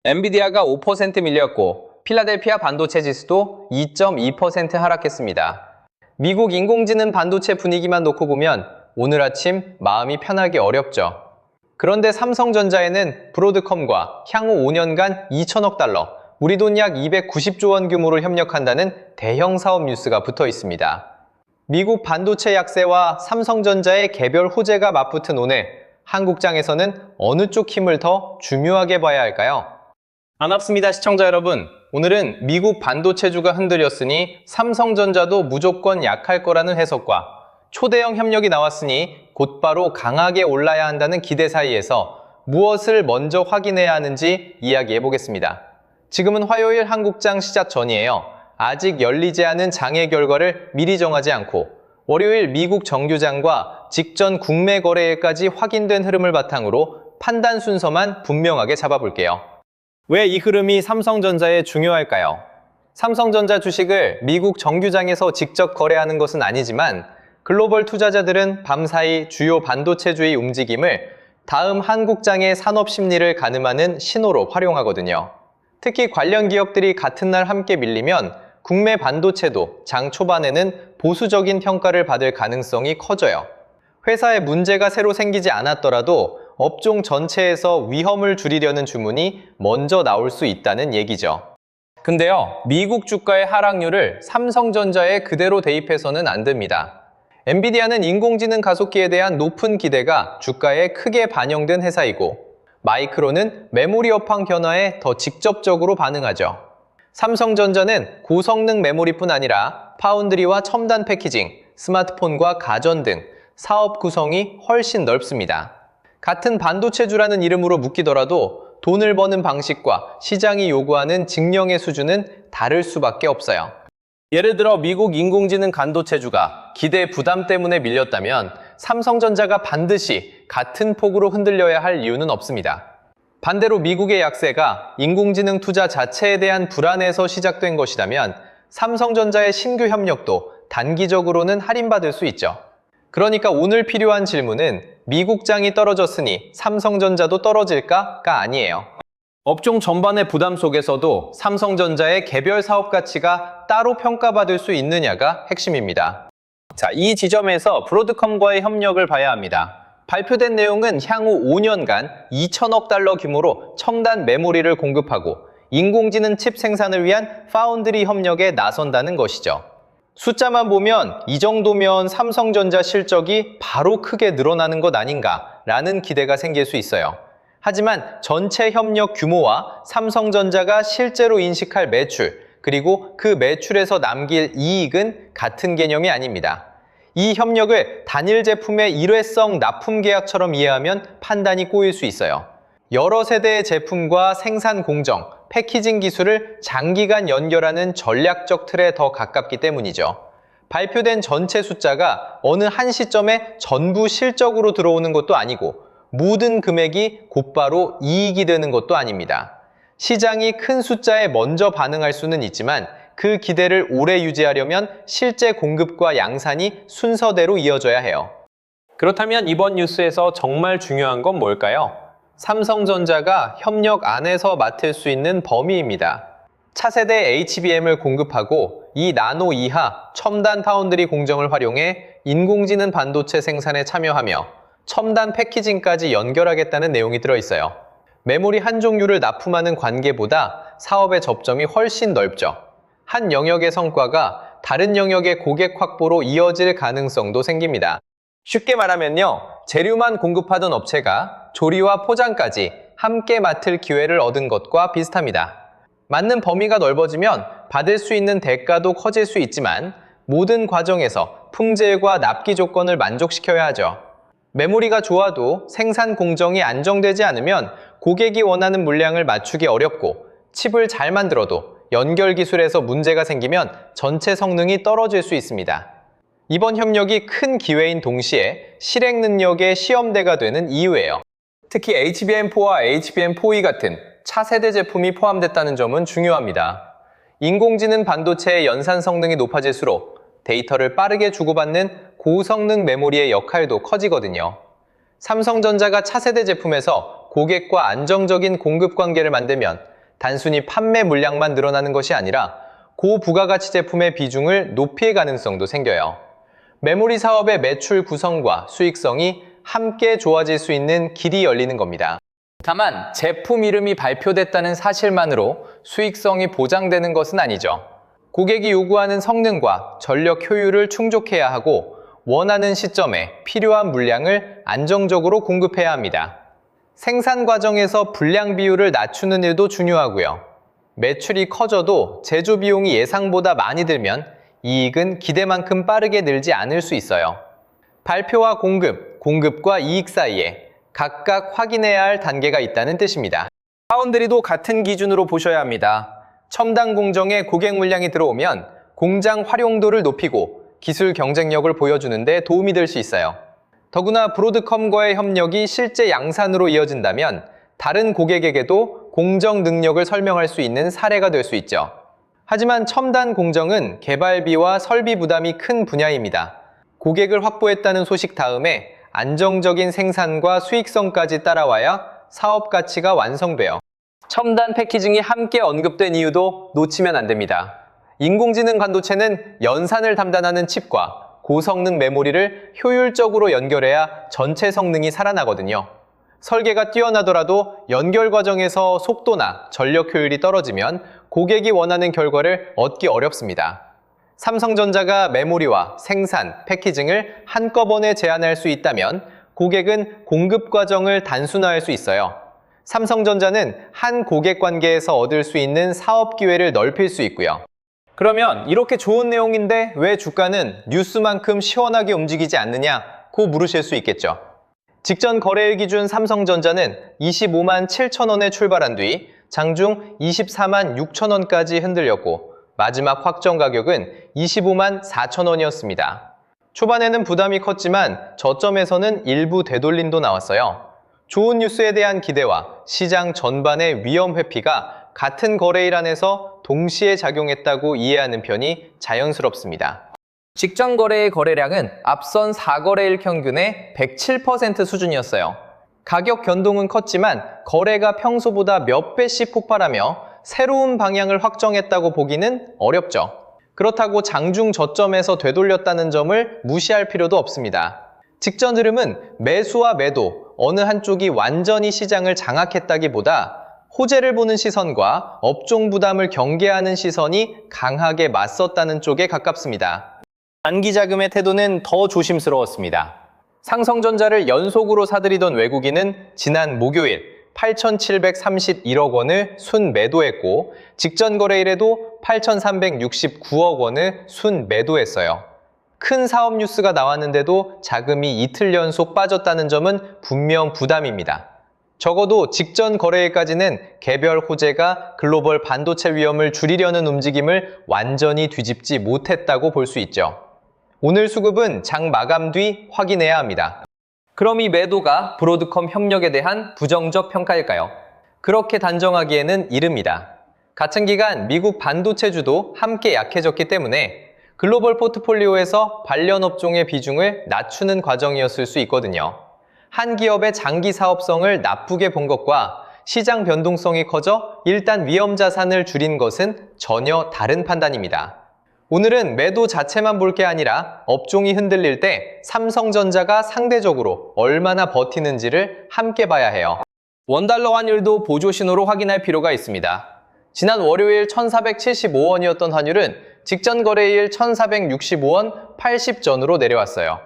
엔비디아가 5% 밀렸고 필라델피아 반도체 지수도 2.2% 하락했습니다. 미국 인공지능 반도체 분위기만 놓고 보면 오늘 아침 마음이 편하기 어렵죠. 그런데 삼성전자에는 브로드컴과 향후 5년간 2천억 달러, 우리 돈 약 290조 원 규모로 협력한다는 대형 사업 뉴스가 붙어 있습니다. 미국 반도체 약세와 삼성전자의 개별 호재가 맞붙은 오늘, 한국장에서는 어느 쪽 힘을 더 중요하게 봐야 할까요? 반갑습니다, 시청자 여러분. 오늘은 미국 반도체주가 흔들렸으니 삼성전자도 무조건 약할 거라는 해석과 초대형 협력이 나왔으니 곧바로 강하게 올라야 한다는 기대 사이에서 무엇을 먼저 확인해야 하는지 이야기해 보겠습니다. 지금은 화요일 한국장 시작 전이에요. 아직 열리지 않은 장의 결과를 미리 정하지 않고 월요일 미국 정규장과 직전 국내 거래일까지 확인된 흐름을 바탕으로 판단 순서만 분명하게 잡아볼게요. 왜 이 흐름이 삼성전자에 중요할까요? 삼성전자 주식을 미국 정규장에서 직접 거래하는 것은 아니지만 글로벌 투자자들은 밤사이 주요 반도체주의 움직임을 다음 한국장의 산업 심리를 가늠하는 신호로 활용하거든요. 특히 관련 기업들이 같은 날 함께 밀리면 국내 반도체도 장 초반에는 보수적인 평가를 받을 가능성이 커져요. 회사에 문제가 새로 생기지 않았더라도 업종 전체에서 위험을 줄이려는 주문이 먼저 나올 수 있다는 얘기죠. 근데요, 미국 주가의 하락률을 삼성전자에 그대로 대입해서는 안 됩니다. 엔비디아는 인공지능 가속기에 대한 높은 기대가 주가에 크게 반영된 회사이고, 마이크론은 메모리 업황 변화에 더 직접적으로 반응하죠. 삼성전자는 고성능 메모리뿐 아니라 파운드리와 첨단 패키징, 스마트폰과 가전 등 사업 구성이 훨씬 넓습니다. 같은 반도체주라는 이름으로 묶이더라도 돈을 버는 방식과 시장이 요구하는 증량의 수준은 다를 수밖에 없어요. 예를 들어 미국 인공지능 반도체주가 기대 부담 때문에 밀렸다면 삼성전자가 반드시 같은 폭으로 흔들려야 할 이유는 없습니다. 반대로 미국의 약세가 인공지능 투자 자체에 대한 불안에서 시작된 것이라면 삼성전자의 신규 협력도 단기적으로는 할인받을 수 있죠. 그러니까 오늘 필요한 질문은 미국장이 떨어졌으니 삼성전자도 떨어질까가 아니에요. 업종 전반의 부담 속에서도 삼성전자의 개별 사업 가치가 따로 평가받을 수 있느냐가 핵심입니다. 자, 이 지점에서 브로드컴과의 협력을 봐야 합니다. 발표된 내용은 향후 5년간 2천억 달러 규모로 첨단 메모리를 공급하고 인공지능 칩 생산을 위한 파운드리 협력에 나선다는 것이죠. 숫자만 보면 이 정도면 삼성전자 실적이 바로 크게 늘어나는 것 아닌가라는 기대가 생길 수 있어요. 하지만 전체 협력 규모와 삼성전자가 실제로 인식할 매출, 그리고 그 매출에서 남길 이익은 같은 개념이 아닙니다. 이 협력을 단일 제품의 일회성 납품 계약처럼 이해하면 판단이 꼬일 수 있어요. 여러 세대의 제품과 생산 공정, 패키징 기술을 장기간 연결하는 전략적 틀에 더 가깝기 때문이죠. 발표된 전체 숫자가 어느 한 시점에 전부 실적으로 들어오는 것도 아니고 모든 금액이 곧바로 이익이 되는 것도 아닙니다. 시장이 큰 숫자에 먼저 반응할 수는 있지만 그 기대를 오래 유지하려면 실제 공급과 양산이 순서대로 이어져야 해요. 그렇다면 이번 뉴스에서 정말 중요한 건 뭘까요? 삼성전자가 협력 안에서 맡을 수 있는 범위입니다. 차세대 HBM을 공급하고 2나노 이하 첨단 파운드리 공정을 활용해 인공지능 반도체 생산에 참여하며 첨단 패키징까지 연결하겠다는 내용이 들어있어요. 메모리 한 종류를 납품하는 관계보다 사업의 접점이 훨씬 넓죠. 한 영역의 성과가 다른 영역의 고객 확보로 이어질 가능성도 생깁니다. 쉽게 말하면요, 재료만 공급하던 업체가 조리와 포장까지 함께 맡을 기회를 얻은 것과 비슷합니다. 맡는 범위가 넓어지면 받을 수 있는 대가도 커질 수 있지만 모든 과정에서 품질과 납기 조건을 만족시켜야 하죠. 메모리가 좋아도 생산 공정이 안정되지 않으면 고객이 원하는 물량을 맞추기 어렵고 칩을 잘 만들어도 연결 기술에서 문제가 생기면 전체 성능이 떨어질 수 있습니다. 이번 협력이 큰 기회인 동시에 실행 능력의 시험대가 되는 이유예요. 특히 HBM4와 HBM4E 같은 차세대 제품이 포함됐다는 점은 중요합니다. 인공지능 반도체의 연산 성능이 높아질수록 데이터를 빠르게 주고받는 고성능 메모리의 역할도 커지거든요. 삼성전자가 차세대 제품에서 고객과 안정적인 공급 관계를 만들면 단순히 판매 물량만 늘어나는 것이 아니라 고부가가치 제품의 비중을 높일 가능성도 생겨요. 메모리 사업의 매출 구성과 수익성이 함께 좋아질 수 있는 길이 열리는 겁니다. 다만 제품 이름이 발표됐다는 사실만으로 수익성이 보장되는 것은 아니죠. 고객이 요구하는 성능과 전력 효율을 충족해야 하고 원하는 시점에 필요한 물량을 안정적으로 공급해야 합니다. 생산 과정에서 불량 비율을 낮추는 일도 중요하고요. 매출이 커져도 제조 비용이 예상보다 많이 들면 이익은 기대만큼 빠르게 늘지 않을 수 있어요. 발표와 공급, 공급과 이익 사이에 각각 확인해야 할 단계가 있다는 뜻입니다. 파운드리도 같은 기준으로 보셔야 합니다. 첨단 공정에 고객 물량이 들어오면 공장 활용도를 높이고 기술 경쟁력을 보여주는 데 도움이 될 수 있어요. 더구나 브로드컴과의 협력이 실제 양산으로 이어진다면 다른 고객에게도 공정 능력을 설명할 수 있는 사례가 될 수 있죠. 하지만 첨단 공정은 개발비와 설비 부담이 큰 분야입니다. 고객을 확보했다는 소식 다음에 안정적인 생산과 수익성까지 따라와야 사업 가치가 완성돼요. 첨단 패키징이 함께 언급된 이유도 놓치면 안 됩니다. 인공지능 반도체는 연산을 담당하는 칩과 고성능 메모리를 효율적으로 연결해야 전체 성능이 살아나거든요. 설계가 뛰어나더라도 연결 과정에서 속도나 전력 효율이 떨어지면 고객이 원하는 결과를 얻기 어렵습니다. 삼성전자가 메모리와 생산, 패키징을 한꺼번에 제한할 수 있다면 고객은 공급 과정을 단순화할 수 있어요. 삼성전자는 한 고객 관계에서 얻을 수 있는 사업 기회를 넓힐 수 있고요. 그러면 이렇게 좋은 내용인데 왜 주가는 뉴스만큼 시원하게 움직이지 않느냐고 물으실 수 있겠죠. 직전 거래일 기준 삼성전자는 25만 7천 원에 출발한 뒤 장중 24만 6천 원까지 흔들렸고 마지막 확정 가격은 25만 4천 원이었습니다. 초반에는 부담이 컸지만 저점에서는 일부 되돌림도 나왔어요. 좋은 뉴스에 대한 기대와 시장 전반의 위험 회피가 같은 거래일 안에서 동시에 작용했다고 이해하는 편이 자연스럽습니다. 직전 거래의 거래량은 앞선 4거래일 평균의 107% 수준이었어요. 가격 변동은 컸지만 거래가 평소보다 몇 배씩 폭발하며 새로운 방향을 확정했다고 보기는 어렵죠. 그렇다고 장중 저점에서 되돌렸다는 점을 무시할 필요도 없습니다. 직전 흐름은 매수와 매도, 어느 한쪽이 완전히 시장을 장악했다기보다 호재를 보는 시선과 업종 부담을 경계하는 시선이 강하게 맞섰다는 쪽에 가깝습니다. 단기 자금의 태도는 더 조심스러웠습니다. 삼성전자를 연속으로 사들이던 외국인은 지난 목요일 8,731억 원을 순매도했고 직전 거래일에도 8,369억 원을 순매도했어요. 큰 사업 뉴스가 나왔는데도 자금이 이틀 연속 빠졌다는 점은 분명 부담입니다. 적어도 직전 거래일까지는 개별 호재가 글로벌 반도체 위험을 줄이려는 움직임을 완전히 뒤집지 못했다고 볼 수 있죠. 오늘 수급은 장 마감 뒤 확인해야 합니다. 그럼 이 매도가 브로드컴 협력에 대한 부정적 평가일까요? 그렇게 단정하기에는 이릅니다. 같은 기간 미국 반도체주도 함께 약해졌기 때문에 글로벌 포트폴리오에서 관련 업종의 비중을 낮추는 과정이었을 수 있거든요. 한 기업의 장기 사업성을 나쁘게 본 것과 시장 변동성이 커져 일단 위험 자산을 줄인 것은 전혀 다른 판단입니다. 오늘은 매도 자체만 볼 게 아니라 업종이 흔들릴 때 삼성전자가 상대적으로 얼마나 버티는지를 함께 봐야 해요. 원달러 환율도 보조 신호로 확인할 필요가 있습니다. 지난 월요일 1,475원이었던 환율은 직전 거래일 1,465원 80전으로 내려왔어요.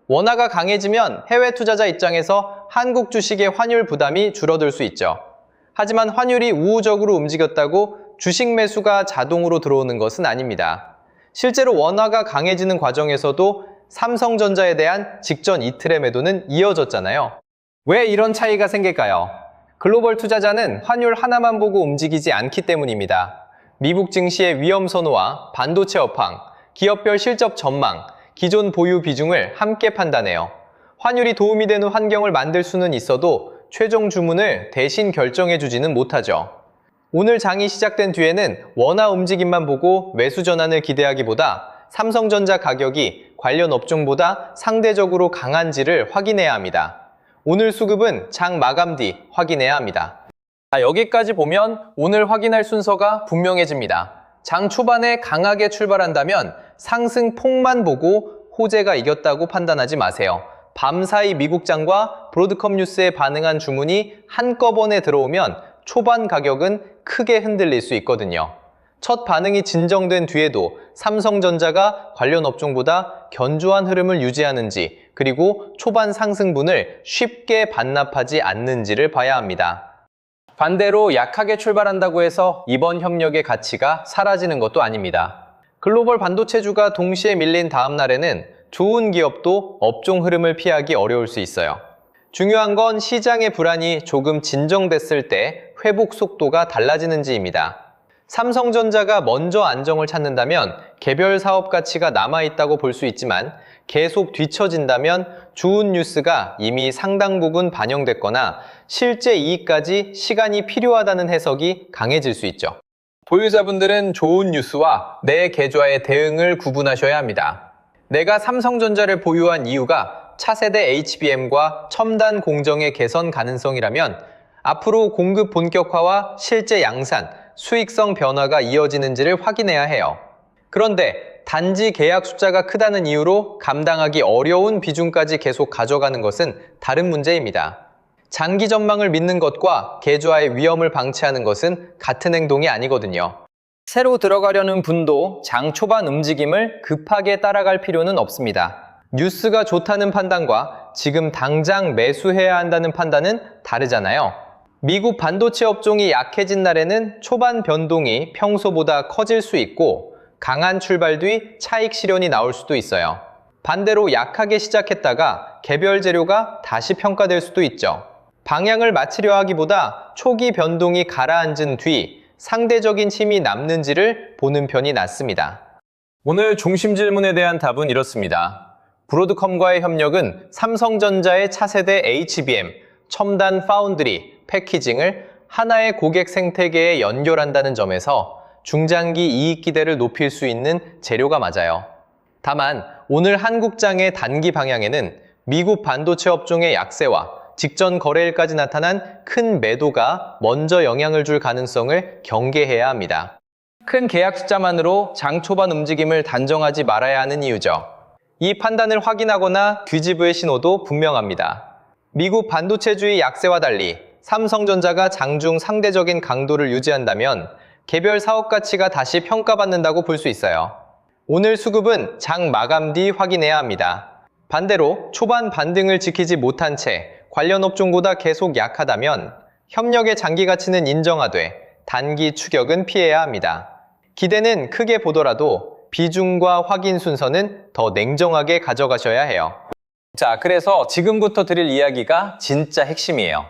원화가 강해지면 해외 투자자 입장에서 한국 주식의 환율 부담이 줄어들 수 있죠. 하지만 환율이 우호적으로 움직였다고 주식 매수가 자동으로 들어오는 것은 아닙니다. 실제로 원화가 강해지는 과정에서도 삼성전자에 대한 직전 이틀의 매도는 이어졌잖아요. 왜 이런 차이가 생길까요? 글로벌 투자자는 환율 하나만 보고 움직이지 않기 때문입니다. 미국 증시의 위험 선호와 반도체 업황, 기업별 실적 전망, 기존 보유 비중을 함께 판단해요. 환율이 도움이 되는 환경을 만들 수는 있어도 최종 주문을 대신 결정해주지는 못하죠. 오늘 장이 시작된 뒤에는 원화 움직임만 보고 매수 전환을 기대하기보다 삼성전자 가격이 관련 업종보다 상대적으로 강한지를 확인해야 합니다. 오늘 수급은 장 마감 뒤 확인해야 합니다. 자, 여기까지 보면 오늘 확인할 순서가 분명해집니다. 장 초반에 강하게 출발한다면 상승폭만 보고 호재가 이겼다고 판단하지 마세요. 밤사이 미국장과 브로드컴 뉴스에 반응한 주문이 한꺼번에 들어오면 초반 가격은 크게 흔들릴 수 있거든요. 첫 반응이 진정된 뒤에도 삼성전자가 관련 업종보다 견조한 흐름을 유지하는지, 그리고 초반 상승분을 쉽게 반납하지 않는지를 봐야 합니다. 반대로 약하게 출발한다고 해서 이번 협력의 가치가 사라지는 것도 아닙니다. 글로벌 반도체주가 동시에 밀린 다음 날에는 좋은 기업도 업종 흐름을 피하기 어려울 수 있어요. 중요한 건 시장의 불안이 조금 진정됐을 때 회복 속도가 달라지는지입니다. 삼성전자가 먼저 안정을 찾는다면 개별 사업 가치가 남아있다고 볼 수 있지만 계속 뒤처진다면 좋은 뉴스가 이미 상당 부분 반영됐거나 실제 이익까지 시간이 필요하다는 해석이 강해질 수 있죠. 보유자분들은 좋은 뉴스와 내 계좌의 대응을 구분하셔야 합니다. 내가 삼성전자를 보유한 이유가 차세대 HBM과 첨단 공정의 개선 가능성이라면 앞으로 공급 본격화와 실제 양산, 수익성 변화가 이어지는지를 확인해야 해요. 그런데 단지 계약 숫자가 크다는 이유로 감당하기 어려운 비중까지 계속 가져가는 것은 다른 문제입니다. 장기 전망을 믿는 것과 계좌의 위험을 방치하는 것은 같은 행동이 아니거든요. 새로 들어가려는 분도 장 초반 움직임을 급하게 따라갈 필요는 없습니다. 뉴스가 좋다는 판단과 지금 당장 매수해야 한다는 판단은 다르잖아요. 미국 반도체 업종이 약해진 날에는 초반 변동이 평소보다 커질 수 있고 강한 출발 뒤 차익 실현이 나올 수도 있어요. 반대로 약하게 시작했다가 개별 재료가 다시 평가될 수도 있죠. 방향을 맞추려 하기보다 초기 변동이 가라앉은 뒤 상대적인 힘이 남는지를 보는 편이 낫습니다. 오늘 중심 질문에 대한 답은 이렇습니다. 브로드컴과의 협력은 삼성전자의 차세대 HBM, 첨단 파운드리, 패키징을 하나의 고객 생태계에 연결한다는 점에서 중장기 이익 기대를 높일 수 있는 재료가 맞아요. 다만 오늘 한국장의 단기 방향에는 미국 반도체 업종의 약세와 직전 거래일까지 나타난 큰 매도가 먼저 영향을 줄 가능성을 경계해야 합니다. 큰 계약 숫자만으로 장 초반 움직임을 단정하지 말아야 하는 이유죠. 이 판단을 확인하거나 뒤집을 신호도 분명합니다. 미국 반도체주의 약세와 달리 삼성전자가 장중 상대적인 강도를 유지한다면 개별 사업 가치가 다시 평가받는다고 볼 수 있어요. 오늘 수급은 장 마감 뒤 확인해야 합니다. 반대로 초반 반등을 지키지 못한 채 관련 업종보다 계속 약하다면 협력의 장기 가치는 인정하되 단기 추격은 피해야 합니다. 기대는 크게 보더라도 비중과 확인 순서는 더 냉정하게 가져가셔야 해요. 자, 그래서 지금부터 드릴 이야기가 진짜 핵심이에요.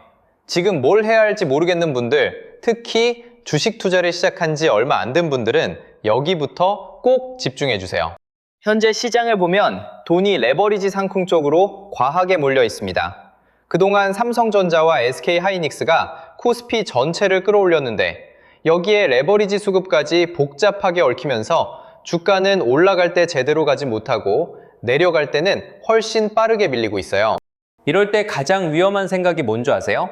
지금 뭘 해야 할지 모르겠는 분들, 특히 주식 투자를 시작한 지 얼마 안 된 분들은 여기부터 꼭 집중해 주세요. 현재 시장을 보면 돈이 레버리지 상품 쪽으로 과하게 몰려 있습니다. 그동안 삼성전자와 SK하이닉스가 코스피 전체를 끌어올렸는데 여기에 레버리지 수급까지 복잡하게 얽히면서 주가는 올라갈 때 제대로 가지 못하고 내려갈 때는 훨씬 빠르게 밀리고 있어요. 이럴 때 가장 위험한 생각이 뭔지 아세요?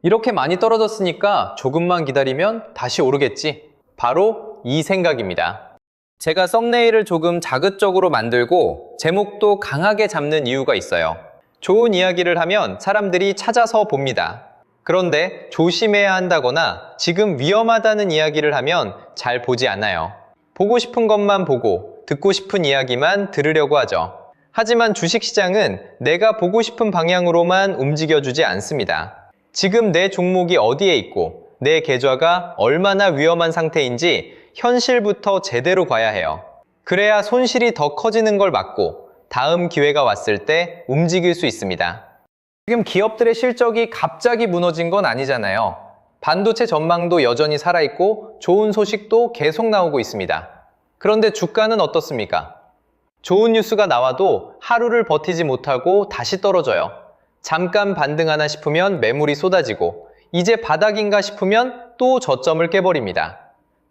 이렇게 많이 떨어졌으니까 조금만 기다리면 다시 오르겠지. 바로 이 생각입니다. 제가 썸네일을 조금 자극적으로 만들고 제목도 강하게 잡는 이유가 있어요. 좋은 이야기를 하면 사람들이 찾아서 봅니다. 그런데 조심해야 한다거나 지금 위험하다는 이야기를 하면 잘 보지 않아요. 보고 싶은 것만 보고 듣고 싶은 이야기만 들으려고 하죠. 하지만 주식시장은 내가 보고 싶은 방향으로만 움직여주지 않습니다. 지금 내 종목이 어디에 있고 내 계좌가 얼마나 위험한 상태인지 현실부터 제대로 봐야 해요. 그래야 손실이 더 커지는 걸 막고 다음 기회가 왔을 때 움직일 수 있습니다. 지금 기업들의 실적이 갑자기 무너진 건 아니잖아요. 반도체 전망도 여전히 살아있고 좋은 소식도 계속 나오고 있습니다. 그런데 주가는 어떻습니까? 좋은 뉴스가 나와도 하루를 버티지 못하고 다시 떨어져요. 잠깐 반등하나 싶으면 매물이 쏟아지고 이제 바닥인가 싶으면 또 저점을 깨버립니다.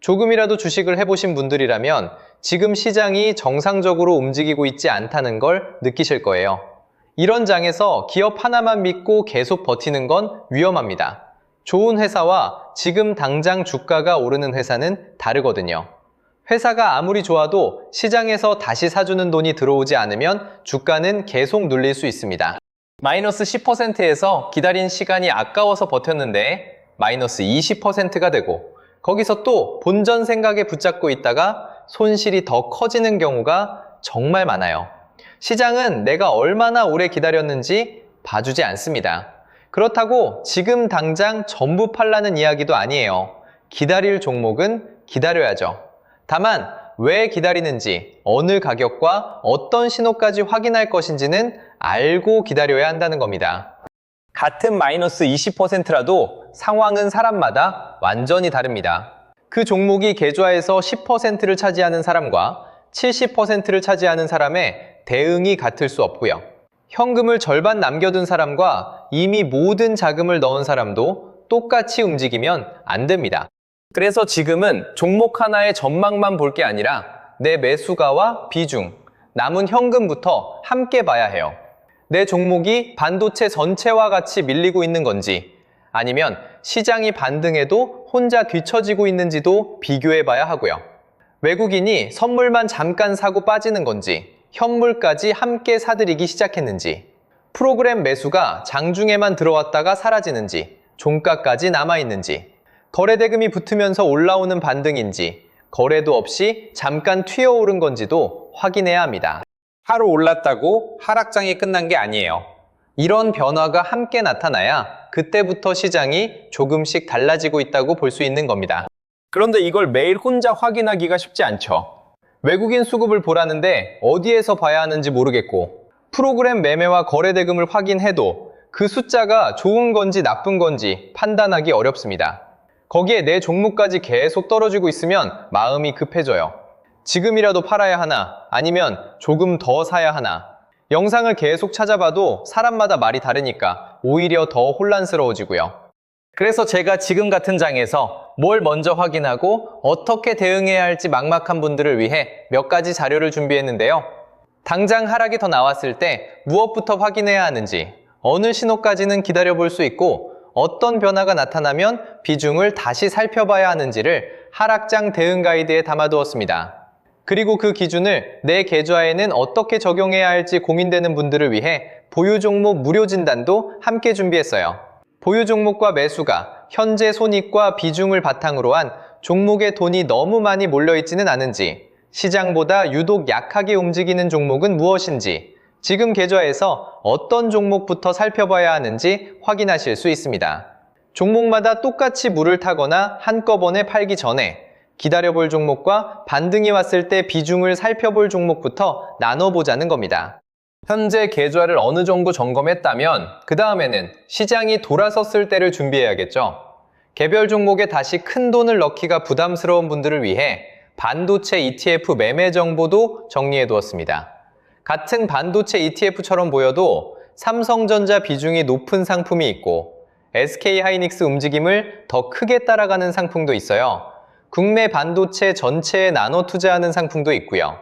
조금이라도 주식을 해보신 분들이라면 지금 시장이 정상적으로 움직이고 있지 않다는 걸 느끼실 거예요. 이런 장에서 기업 하나만 믿고 계속 버티는 건 위험합니다. 좋은 회사와 지금 당장 주가가 오르는 회사는 다르거든요. 회사가 아무리 좋아도 시장에서 다시 사주는 돈이 들어오지 않으면 주가는 계속 눌릴 수 있습니다. 마이너스 10%에서 기다린 시간이 아까워서 버텼는데 마이너스 20%가 되고 거기서 또 본전 생각에 붙잡고 있다가 손실이 더 커지는 경우가 정말 많아요. 시장은 내가 얼마나 오래 기다렸는지 봐주지 않습니다. 그렇다고 지금 당장 전부 팔라는 이야기도 아니에요. 기다릴 종목은 기다려야죠. 다만 왜 기다리는지, 어느 가격과 어떤 신호까지 확인할 것인지는 알고 기다려야 한다는 겁니다. 같은 마이너스 20%라도 상황은 사람마다 완전히 다릅니다. 그 종목이 계좌에서 10%를 차지하는 사람과 70%를 차지하는 사람의 대응이 같을 수 없고요. 현금을 절반 남겨둔 사람과 이미 모든 자금을 넣은 사람도 똑같이 움직이면 안 됩니다. 그래서 지금은 종목 하나의 전망만 볼 게 아니라 내 매수가와 비중, 남은 현금부터 함께 봐야 해요. 내 종목이 반도체 전체와 같이 밀리고 있는 건지 아니면 시장이 반등해도 혼자 뒤처지고 있는지도 비교해 봐야 하고요. 외국인이 선물만 잠깐 사고 빠지는 건지 현물까지 함께 사들이기 시작했는지 프로그램 매수가 장중에만 들어왔다가 사라지는지 종가까지 남아있는지 거래대금이 붙으면서 올라오는 반등인지 거래도 없이 잠깐 튀어오른 건지도 확인해야 합니다. 하루 올랐다고 하락장이 끝난 게 아니에요. 이런 변화가 함께 나타나야 그때부터 시장이 조금씩 달라지고 있다고 볼 수 있는 겁니다. 그런데 이걸 매일 혼자 확인하기가 쉽지 않죠. 외국인 수급을 보라는데 어디에서 봐야 하는지 모르겠고 프로그램 매매와 거래대금을 확인해도 그 숫자가 좋은 건지 나쁜 건지 판단하기 어렵습니다. 거기에 내 종목까지 계속 떨어지고 있으면 마음이 급해져요. 지금이라도 팔아야 하나 아니면 조금 더 사야 하나. 영상을 계속 찾아봐도 사람마다 말이 다르니까 오히려 더 혼란스러워지고요. 그래서 제가 지금 같은 장에서 뭘 먼저 확인하고 어떻게 대응해야 할지 막막한 분들을 위해 몇 가지 자료를 준비했는데요. 당장 하락이 더 나왔을 때 무엇부터 확인해야 하는지, 어느 신호까지는 기다려볼 수 있고 어떤 변화가 나타나면 비중을 다시 살펴봐야 하는지를 하락장 대응 가이드에 담아두었습니다. 그리고 그 기준을 내 계좌에는 어떻게 적용해야 할지 고민되는 분들을 위해 보유 종목 무료 진단도 함께 준비했어요. 보유 종목과 매수가, 현재 손익과 비중을 바탕으로 한 종목에 돈이 너무 많이 몰려있지는 않은지, 시장보다 유독 약하게 움직이는 종목은 무엇인지, 지금 계좌에서 어떤 종목부터 살펴봐야 하는지 확인하실 수 있습니다. 종목마다 똑같이 물을 타거나 한꺼번에 팔기 전에 기다려볼 종목과 반등이 왔을 때 비중을 살펴볼 종목부터 나눠보자는 겁니다. 현재 계좌를 어느 정도 점검했다면 그 다음에는 시장이 돌아섰을 때를 준비해야겠죠. 개별 종목에 다시 큰 돈을 넣기가 부담스러운 분들을 위해 반도체 ETF 매매 정보도 정리해 두었습니다. 같은 반도체 ETF처럼 보여도 삼성전자 비중이 높은 상품이 있고 SK하이닉스 움직임을 더 크게 따라가는 상품도 있어요. 국내 반도체 전체에 나눠 투자하는 상품도 있고요.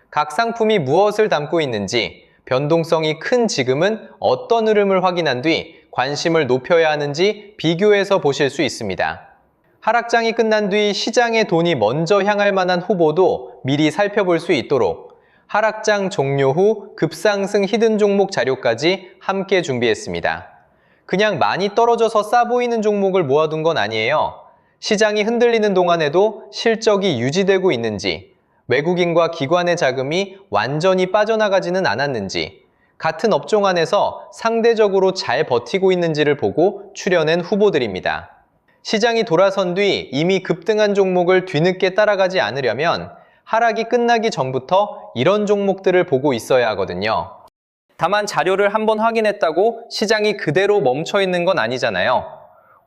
각 상품이 무엇을 담고 있는지, 변동성이 큰 지금은 어떤 흐름을 확인한 뒤 관심을 높여야 하는지 비교해서 보실 수 있습니다. 하락장이 끝난 뒤 시장에 돈이 먼저 향할 만한 후보도 미리 살펴볼 수 있도록 하락장 종료 후 급상승 히든 종목 자료까지 함께 준비했습니다. 그냥 많이 떨어져서 싸 보이는 종목을 모아둔 건 아니에요. 시장이 흔들리는 동안에도 실적이 유지되고 있는지, 외국인과 기관의 자금이 완전히 빠져나가지는 않았는지, 같은 업종 안에서 상대적으로 잘 버티고 있는지를 보고 추려낸 후보들입니다. 시장이 돌아선 뒤 이미 급등한 종목을 뒤늦게 따라가지 않으려면 하락이 끝나기 전부터 이런 종목들을 보고 있어야 하거든요. 다만 자료를 한번 확인했다고 시장이 그대로 멈춰 있는 건 아니잖아요.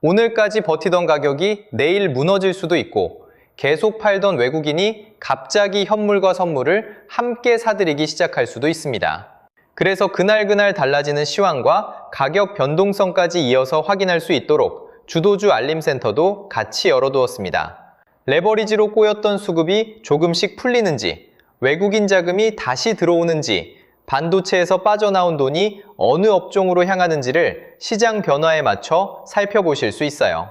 오늘까지 버티던 가격이 내일 무너질 수도 있고 계속 팔던 외국인이 갑자기 현물과 선물을 함께 사들이기 시작할 수도 있습니다. 그래서 그날그날 달라지는 시황과 가격 변동성까지 이어서 확인할 수 있도록 주도주 알림센터도 같이 열어두었습니다. 레버리지로 꼬였던 수급이 조금씩 풀리는지, 외국인 자금이 다시 들어오는지, 반도체에서 빠져나온 돈이 어느 업종으로 향하는지를 시장 변화에 맞춰 살펴보실 수 있어요.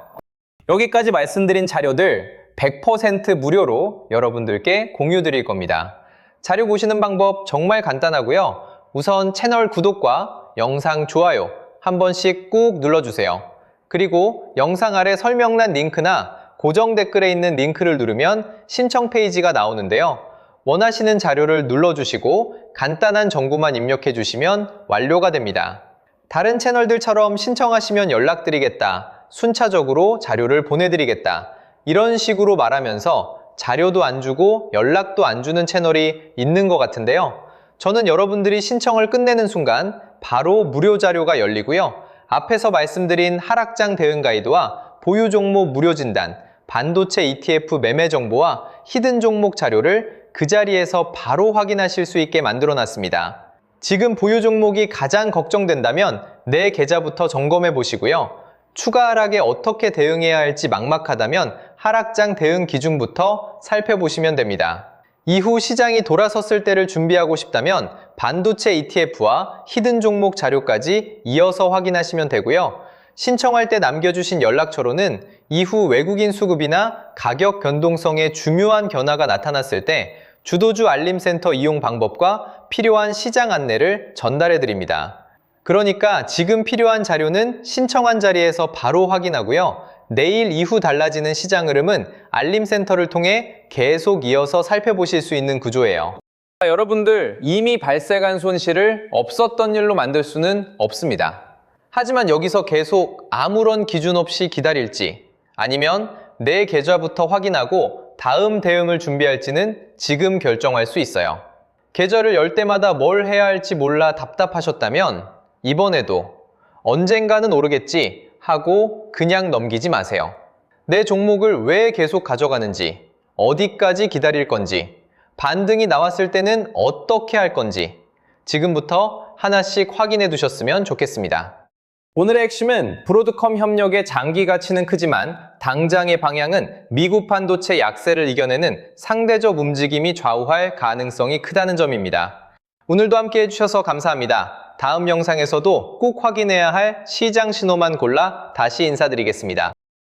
여기까지 말씀드린 자료들 100% 무료로 여러분들께 공유 드릴 겁니다. 자료 보시는 방법 정말 간단하고요. 우선 채널 구독과 영상 좋아요 한 번씩 꾹 눌러주세요. 그리고 영상 아래 설명란 링크나 고정 댓글에 있는 링크를 누르면 신청 페이지가 나오는데요. 원하시는 자료를 눌러주시고 간단한 정보만 입력해 주시면 완료가 됩니다. 다른 채널들처럼 신청하시면 연락드리겠다, 순차적으로 자료를 보내드리겠다, 이런 식으로 말하면서 자료도 안 주고 연락도 안 주는 채널이 있는 것 같은데요. 저는 여러분들이 신청을 끝내는 순간 바로 무료 자료가 열리고요. 앞에서 말씀드린 하락장 대응 가이드와 보유 종목 무료 진단, 반도체 ETF 매매 정보와 히든 종목 자료를 그 자리에서 바로 확인하실 수 있게 만들어 놨습니다. 지금 보유 종목이 가장 걱정된다면 내 계좌부터 점검해 보시고요. 추가 하락에 어떻게 대응해야 할지 막막하다면 하락장 대응 기준부터 살펴보시면 됩니다. 이후 시장이 돌아섰을 때를 준비하고 싶다면 반도체 ETF와 히든 종목 자료까지 이어서 확인하시면 되고요. 신청할 때 남겨주신 연락처로는 이후 외국인 수급이나 가격 변동성에 중요한 변화가 나타났을 때 주도주 알림센터 이용 방법과 필요한 시장 안내를 전달해 드립니다. 그러니까 지금 필요한 자료는 신청한 자리에서 바로 확인하고요. 내일 이후 달라지는 시장 흐름은 알림센터를 통해 계속 이어서 살펴보실 수 있는 구조예요. 여러분들, 이미 발생한 손실을 없었던 일로 만들 수는 없습니다. 하지만 여기서 계속 아무런 기준 없이 기다릴지 아니면 내 계좌부터 확인하고 다음 대응을 준비할지는 지금 결정할 수 있어요. 계좌를 열 때마다 뭘 해야 할지 몰라 답답하셨다면 이번에도 언젠가는 오르겠지 하고 그냥 넘기지 마세요. 내 종목을 왜 계속 가져가는지, 어디까지 기다릴 건지, 반등이 나왔을 때는 어떻게 할 건지 지금부터 하나씩 확인해 두셨으면 좋겠습니다. 오늘의 핵심은 브로드컴 협력의 장기 가치는 크지만 당장의 방향은 미국 반도체 약세를 이겨내는 상대적 움직임이 좌우할 가능성이 크다는 점입니다. 오늘도 함께 해주셔서 감사합니다. 다음 영상에서도 꼭 확인해야 할 시장 신호만 골라 다시 인사드리겠습니다.